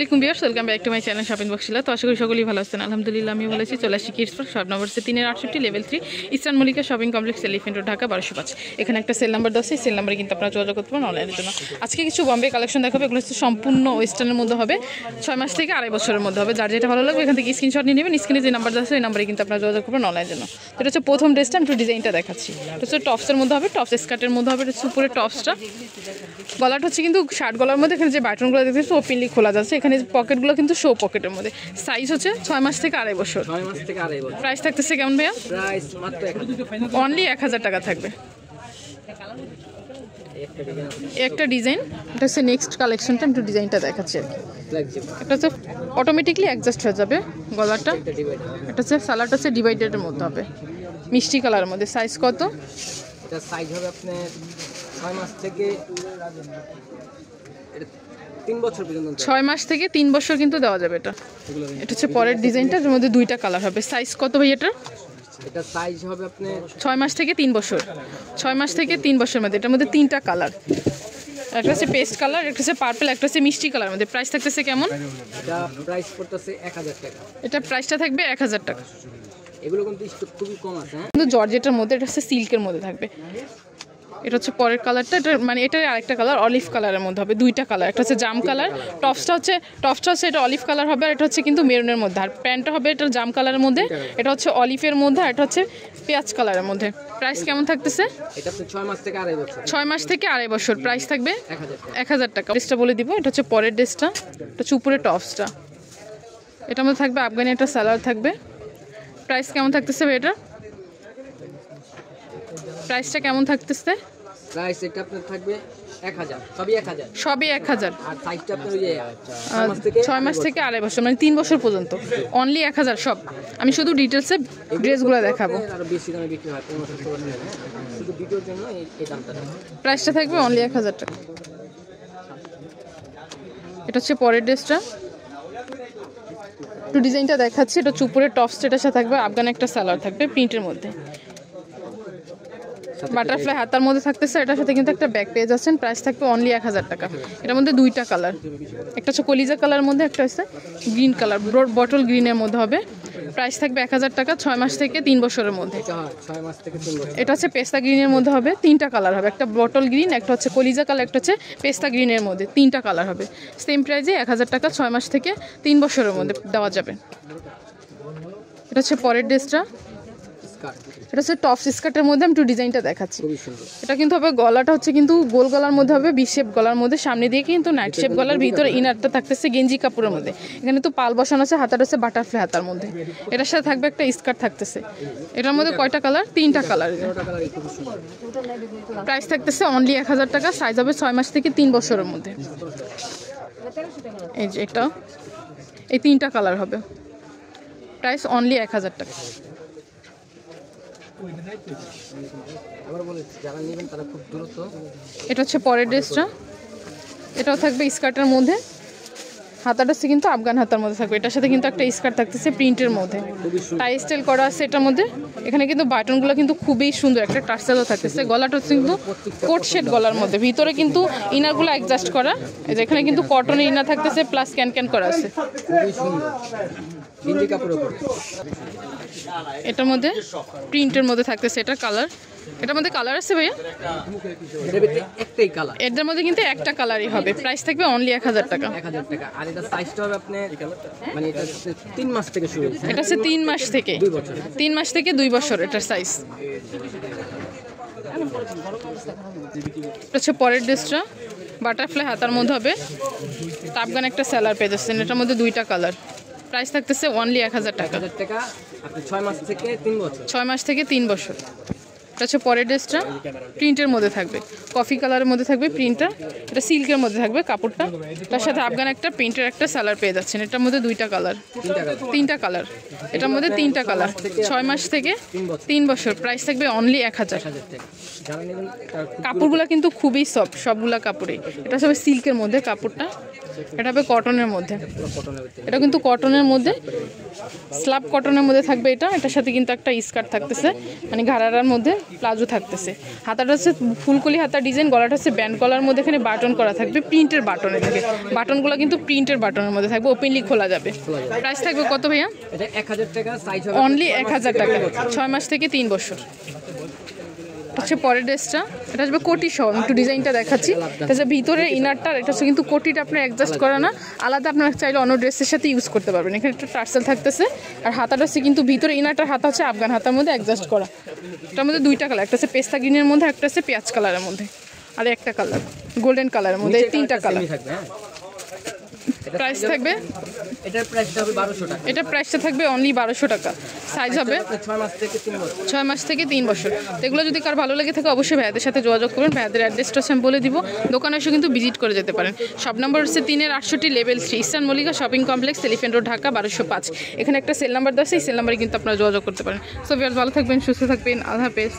আলাইকুম viewers, welcome back to my channel shopping বক্সিলা। তো আশা করি সকলেই ভালো আছেন। আলহামদুলিল্লাহ আমি বলেছি চলে আসি kids park, shop number 368 level 3 eastern Mallika shopping complex, elephant road, Dhaka 1205। এখানে একটা সেল নাম্বার দেওয়া আছে, সেল নাম্বারে কিন্তু আপনারা যোগাযোগ করতে পারেন অনলাইনের জন্য। আজকে কিছু বম্বে কালেকশন দেখাবে, এগুলো হচ্ছে সম্পূর্ণ ওয়েস্টার্নের মধ্যে হবে, 6 মাস থেকে 2.5 বছরের মধ্যে হবে। যার যেটা ভালো লাগবে এখান থেকে স্ক্রিনশট নিয়ে নেবেন। স্ক্রিনে যে নাম্বার দেওয়া আছে ওই নাম্বারে কিন্তু আপনারা যোগাযোগ করবেন অনলাইনের জন্য। তো এটা হচ্ছে প্রথম ড্রেসটা, আমি একটু ডিজাইনটা দেখাচ্ছি। এটা হচ্ছে টপসের মধ্যে হবে, টপস স্কার্টের মধ্যে হবে। এটা হচ্ছে উপরে টপসটা, গলাটা হচ্ছে কিন্তু শার্ট গলার মধ্যে এখানে যে বাটনগুলো দেখতেছি ওপেনলি খোলা যাচ্ছে। এখানে পকেটগুলো কিন্তু শো পকেটের মধ্যে। সাইজ হচ্ছে 6 মাস থেকে 2.5 বছর। প্রাইস থাকতেছে কেমন ভাইয়া? প্রাইস মাত্র অনলি 1000 টাকা থাকবে। একটা ডিজাইন, এটা হচ্ছে নেক্সট কালেকশনটা, একটু ডিজাইনটা দেখাচ্ছি আর কি। এটা হচ্ছে অটোমেটিকলি অ্যাডজাস্ট হয়ে যাবে গলাটা। এটা হচ্ছে সালাডটা হচ্ছে ডিভাইডেডের মধ্যে হবে, মিষ্টি কালারের মধ্যে। সাইজ কত? এটা সাইজ হবে আপনার 6 মাস থেকে 3 বছর পর্যন্ত। 6 মাস থেকে 3 বছর কিন্তু দেওয়া যাবে এটা। এটা হচ্ছে পরের ডিজাইনটা, এর মধ্যে দুইটা কালার হবে। সাইজ কত ভাই এটা? এটা সাইজ হবে আপনার 6 মাস থেকে 3 বছর। 6 মাস থেকে 3 বছরের মধ্যে এটার মধ্যে 3টা কালার। একটা হচ্ছে পেস্ট কালার, একটা হচ্ছে পার্পল, একটা হচ্ছে মিষ্টি কালারের মধ্যে। প্রাইস থাকতেছে কেমন? এটা প্রাইস পড়তেছে 1000 টাকা। এটা প্রাইসটা থাকবে 1000 টাকা। এগুলো কিন্তু স্টক খুবই কম আছে। কিন্তু জর্জেটের মধ্যে, এটা হচ্ছে সিল্কের মধ্যে থাকবে। এটা হচ্ছে পরের কালারটা, এটা মানে এটার আরেকটা কালার অলিভ কালারের মধ্যে হবে। দুইটা কালার, একটা হচ্ছে জাম কালার, টপসটা হচ্ছে এটা অলিভ কালার হবে, আর এটা হচ্ছে কিন্তু মেরুনের মধ্যে। আর প্যান্টটা হবে এটা জাম কালারের মধ্যে, এটা হচ্ছে অলিভের মধ্যে, আর এটা হচ্ছে পেঁয়াজ কালারের মধ্যে। প্রাইস কেমন থাকতেছে? এটা আপনি 6 মাস থেকে 2.5 বছর। 6 মাস থেকে 2.5 বছর। প্রাইস থাকবে 1000 টাকা। ড্রেসটা বলে দিব, এটা হচ্ছে পরের ড্রেসটা, এটা হচ্ছে উপরে টপসটা। এটার মধ্যে থাকবে আফগানি একটা সালোয়ার থাকবে। প্রাইস কেমন থাকতেছে ভাই এটা? প্রাইসটা কেমন থাকতেছে? প্রাইস এটা আপনার থাকবে 1000, সবই 1000। সবই 1000। আর সাইজটা আপনার ওই 6 মাস থেকে 2.5 বছর, মানে 3 বছর পর্যন্ত। অনলি 1000 সব। আমি শুধু ডিটেলসে ড্রেসগুলো দেখাবো। আরো বেশি দামে বিক্রি হয়, 1500 টাকা। শুধু ভিডিওর জন্য এই দামটা। প্রাইসটা থাকবে অনলি 1000 টাকা। এটা হচ্ছে পরের ড্রেসটা, একটু ডিজাইনটা দেখাচ্ছি। এটা হচ্ছে উপরে টপস, এটার সাথে থাকবে আফগান একটা সালোয়ার থাকবে প্রিন্টের মধ্যে, বাটারফ্লাই হাতার মধ্যে থাকতেছে। এটার সাথে কিন্তু একটা ব্যাক পেয়ে যাচ্ছেন। প্রাইস থাকবে অনলি 1000 টাকা। এটার মধ্যে দুইটা কালার, একটা হচ্ছে কলিজা কালারের মধ্যে, একটা হচ্ছে গ্রিন কালার, বটল গ্রিনের মধ্যে হবে। প্রাইস থাকবে 1000 টাকা, 6 মাস থেকে 3 বছরের মধ্যে। 6 মাস থেকে 3 বছর। এটা হচ্ছে পেস্তা গ্রিনের মধ্যে হবে, 3টা কালার হবে, একটা বটল গ্রিন, একটা হচ্ছে কলিজা কালার, একটা হচ্ছে পেস্তা গ্রিনের মধ্যে। 3টা কালার হবে। সেম প্রাইসে 1000 টাকা, 6 মাস থেকে 3 বছরের মধ্যে দেওয়া যাবে। এটা হচ্ছে পরের ড্রেসটা, এটা হচ্ছে টপস স্কার্টের মধ্যে। আমি একটু ডিজাইনটা দেখাচ্ছি। এটা কিন্তু হবে গলাটা হচ্ছে কিন্তু গোল গলার মধ্যে হবে, বি শেপ গলার মধ্যে, সামনে দিয়ে কিন্তু নাইট শেপ গলার, ভিতরে ইনারটা থাকতেছে গেঞ্জি কাপড়ের মধ্যে। এখানে তো পাল বসানো আছে, হাতাটা হচ্ছে বাটারফ্লাই হাতার মধ্যে। এটার সাথে থাকবে একটা স্কার্ট থাকতেছে। এটার মধ্যে কয়টা কালার? 3টা কালার। প্রাইস থাকতেছে অনলি 1000 টাকা। সাইজ হবে 6 মাস থেকে 3 বছরের মধ্যে। এই যে এটা, এই 3টা কালার হবে। প্রাইস অনলি 1000 টাকা। এটা হচ্ছে পরের ড্রেসটা, এটাও থাকবে স্কার্টের মধ্যে, হাতাটা হচ্ছে কিন্তু আফগান হাতার মধ্যে থাকবে। এটার সাথে কিন্তু একটা স্কার্ট থাকতেছে প্রিন্টের মধ্যে, টাই স্টাইল করা আছে এটার মধ্যে। এখানে কিন্তু বাটনগুলো কিন্তু খুবই সুন্দর, একটা টার্সেলও থাকতেছে। গলাটা হচ্ছে কিন্তু কোট শেড গলার মধ্যে, ভিতরে কিন্তু ইনারগুলো অ্যাডজাস্ট করা। এই যে এখানে কিন্তু কটনের ইনার থাকতেছে, প্লাস ক্যান করা আছে। এটার মধ্যে প্রিন্টের মধ্যে থাকতেছে, এটা কালার। এটার মধ্যে কালার আছে ভাইয়া? একটাই কালার। এটার মধ্যে কিন্তু একটা কালারই হবে। প্রাইস থাকবে অনলি 1000 টাকা। 1000 টাকা। আর এটা সাইজটা হবে আপনার মানে এটা 3 মাস থেকে শুরু হচ্ছে। এটা হচ্ছে 3 মাস থেকে 2 বছর। 3 মাস থেকে 2 বছর এটার সাইজ। এটা হচ্ছে পরের ড্রেসটা, বাটারফ্লাই হাতার মধ্যে হবে, আফগান একটা সেলার পেয়ে যাচ্ছেন। এটার মধ্যে দুইটা কালার। প্রাইস থাকতেছে অনলি 1000 টাকা। 1000 টাকা আপনি 6 মাস থেকে 3 বছর। 6 মাস থেকে 3 বছর। এটা হচ্ছে পরের ড্রেসটা, প্রিন্টের মধ্যে থাকবে, কফি কালারের মধ্যে থাকবে প্রিন্টটা। এটা সিল্কের মধ্যে থাকবে কাপড়টা। তার সাথে আফগান একটা প্রিন্টের একটা সালোয়ার পেয়ে যাচ্ছেন। এটার মধ্যে দুইটা কালার, 3টা কালার। এটার মধ্যে 3টা কালার, 6 মাস থেকে 3 বছর। প্রাইস থাকবে অনলি 1000 টাকা। কাপড়গুলো কিন্তু খুবই সফট, সবগুলা কাপড়ে। এটা সব সিল্কের মধ্যে কাপড়টা, এটা হবে কটনের মধ্যে। এটা কিন্তু কটনের মধ্যে, স্ল্যাব কটনের মধ্যে থাকবে এটা। এটার সাথে কিন্তু একটা স্কার্ট থাকতেছে, মানে ঘাড়ার মধ্যে প্লাজো থাকতেছে। হাতাটা হচ্ছে ফুলকলি হাতা ডিজাইন, গলাটা হচ্ছে ব্যান্ড গলার মধ্যে এখানে বাটন করা থাকবে, প্রিন্টের বাটনে থাকে। বাটনগুলো কিন্তু প্রিন্টের বাটনের মধ্যে থাকবে, ওপেনলি খোলা যাবে। প্রাইস থাকবে কত ভাইয়া? এটা 1000 টাকা, সাইজ হবে অনলি 1000 টাকা, 6 মাস থেকে 3 বছর। হচ্ছে পরের ড্রেসটা, এটা আসবে কোটি সহ। একটু ডিজাইনটা দেখাচ্ছি। এটা হচ্ছে ভিতরে ইনারটা, এটা হচ্ছে কিন্তু কোটিটা আপনার অ্যাডজাস্ট করা না, আলাদা আপনারা চাইলে অন্য ড্রেসের সাথে ইউজ করতে পারবেন। এখানে একটা টার্সেল থাকতেছে, আর হাতাটা হচ্ছে কিন্তু ভিতরে ইনারটার হাতা হচ্ছে আফগান হাতার মধ্যে অ্যাডজাস্ট করা। এটার মধ্যে 2টা কালার, একটা হচ্ছে পেস্তা গ্রিনের মধ্যে, একটা হচ্ছে পেঁয়াজ কালারের মধ্যে, আর একটা কালার গোল্ডেন কালারের মধ্যে, এই 3টা কালার। থাকবে। হ্যাঁ, প্রাইস থাকবে, এটার প্রাইসটা হবে 1200 টাকা। এটা প্রাইসটা থাকবে অনলি 1200 টাকা। সাইজ হবে 6 মাস থেকে 3 বছর। 6 মাস থেকে 3 বছর। তো এগুলো যদি কার ভালো লেগে থাকে অবশ্যই ভাইয়াদের সাথে যোগাযোগ করুন। ভাইয়াদের অ্যাড্রেসটা আমি বলে দিব, দোকানে এসে কিন্তু ভিজিট করে যেতে পারেন। শপ নাম্বার হচ্ছে 3-68 level 3, eastern Mallika shopping complex, elephant road, Dhaka 1205। এখানে একটা সেল নাম্বার দেওয়া আছে, এই সেল নাম্বারে কিন্তু আপনারা যোগাযোগ করতে পারেন। সো ভিউয়ার্স, ভালো থাকবেন, সুস্থ থাকবেন, আল্লাহ হাফেজ।